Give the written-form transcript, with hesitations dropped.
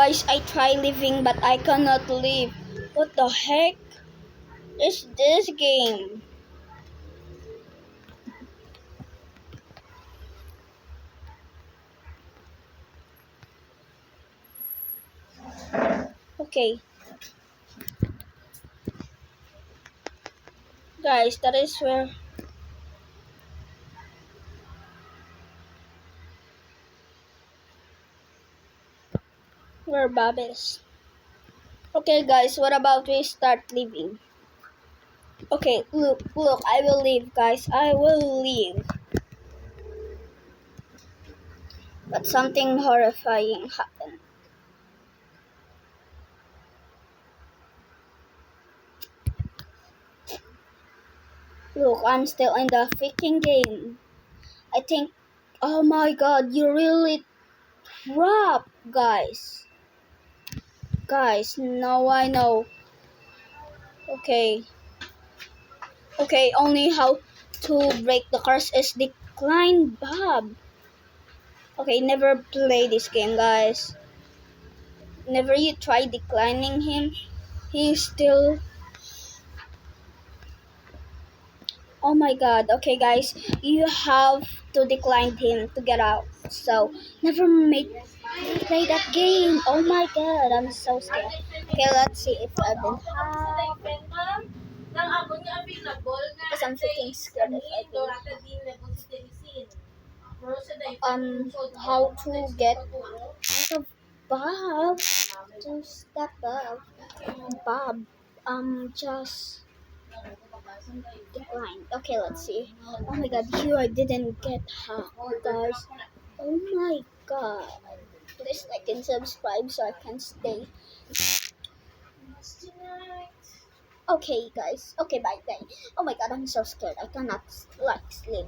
Guys, I try leaving but I cannot leave. What the heck is this game? Okay. Guys, that is where Bob is. Okay guys, what about we start leaving? Okay, look, I will leave guys, I will leave. But something horrifying happened. Look, I'm still in the freaking game. I think, oh my god, you really trapped, guys. Guys, now I know. Okay. Okay, only how to break the curse is decline Bob. Okay, never play this game, guys. Never you try declining him. He's still... Oh my god. Okay, guys, you have to decline him to get out. So, never make play that game. Oh my god, I'm so scared. Okay, let's see if I've been hacked. Because I'm freaking scared if I've been how to get out of Bob. To stop Bob. Just decline. Okay, let's see. Oh my god, here I didn't get hacked, guys. Oh my god. Please like and subscribe so I can stay. Okay, guys. Okay, bye, bye. Oh my god, I'm so scared. I cannot like sleep.